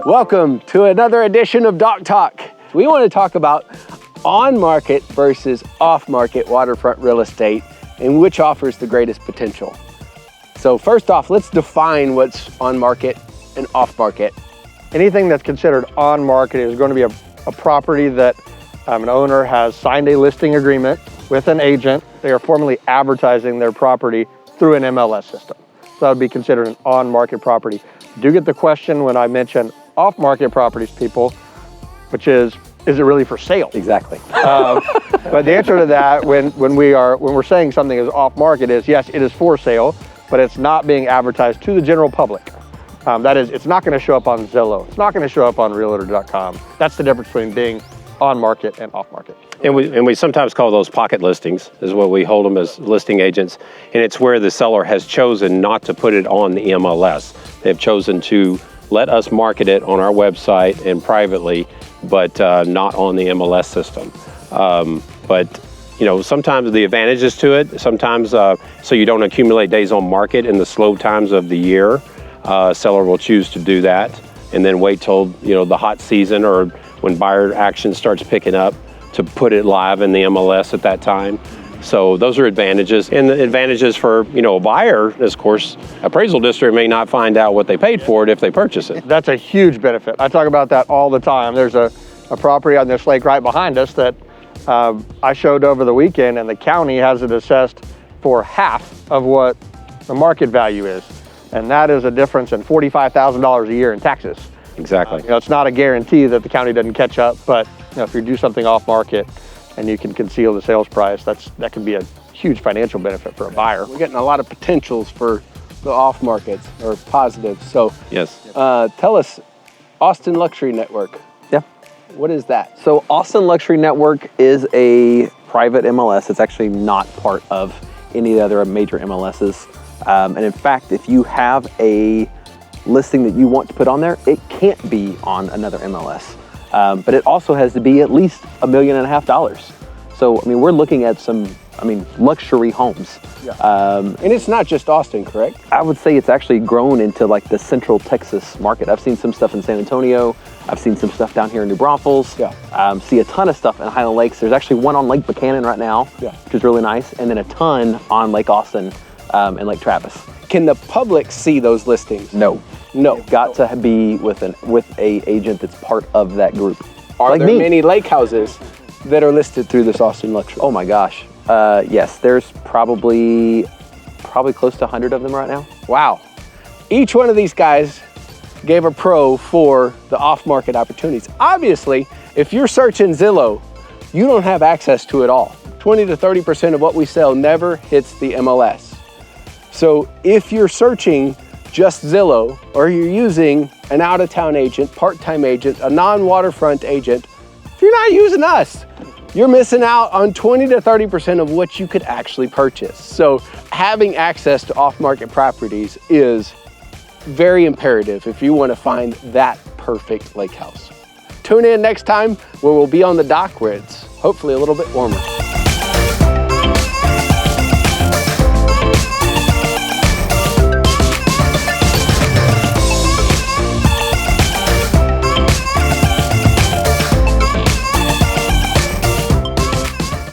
Welcome to another edition of Dock Talk. We want to talk about on-market versus off-market waterfront real estate and which offers the greatest potential. So first off, let's define what's on-market and off-market. Anything that's considered on-market is going to be a property that an owner has signed a listing agreement with an agent. They are formally advertising their property through an MLS system. So that would be considered an on-market property. I do get the question when I mention off-market properties, people, which is it really for sale? Exactly. But the answer to that, when we're saying something is off-market, is yes, it is for sale, but it's not being advertised to the general public. That is, it's not going to show up on Zillow. It's not going to show up on Realtor.com. That's the difference between being on-market and off-market. And we sometimes call those pocket listings, is what we hold them as listing agents. And it's where the seller has chosen not to put it on the MLS. They've chosen to let us market it on our website and privately, but not on the MLS system. But you know, sometimes the advantages to it, sometimes so you don't accumulate days on market in the slow times of the year, seller will choose to do that and then wait till the hot season or when buyer action starts picking up to put it live in the MLS at that time. So those are advantages. And the advantages for a buyer is, of course, appraisal district may not find out what they paid for it if they purchase it. That's a huge benefit. I talk about that all the time. There's a property on this lake right behind us that I showed over the weekend, and the county has it assessed for half of what the market value is. And that is a difference in $45,000 a year in taxes. Exactly. It's not a guarantee that the county doesn't catch up, but if you do something off market and you can conceal the sales price, that can be a huge financial benefit for a buyer. We're getting a lot of potentials for the off markets or positives. So yes. Tell us, Austin Luxury Network. Yeah. What is that? So Austin Luxury Network is a private MLS. It's actually not part of any of the other major MLSs. And in fact, if you have a listing that you want to put on there, it can't be on another MLS. But it also has to be at least $1.5 million. So, we're looking at some, luxury homes. Yeah. And it's not just Austin, correct? I would say it's actually grown into like the central Texas market. I've seen some stuff in San Antonio. I've seen some stuff down here in New Braunfels. Yeah. See a ton of stuff in Highland Lakes. There's actually one on Lake Buchanan right now, yeah, which is really nice. And then a ton on Lake Austin and Lake Travis. Can the public see those listings? No. No. Got to be with a agent that's part of that group. Are like there me. many lake houses that are listed through this Austin Luxury? Oh my gosh. Yes, there's probably close to 100 of them right now. Wow. Each one of these guys gave a pro for the off-market opportunities. Obviously, if you're searching Zillow, you don't have access to it all. 20 to 30% of what we sell never hits the MLS. So if you're searching just Zillow, or you're using an out-of-town agent, part-time agent, a non-waterfront agent, if you're not using us, you're missing out on 20 to 30% of what you could actually purchase. So having access to off-market properties is very imperative if you want to find that perfect lake house. Tune in next time where we'll be on the dock where it's hopefully a little bit warmer.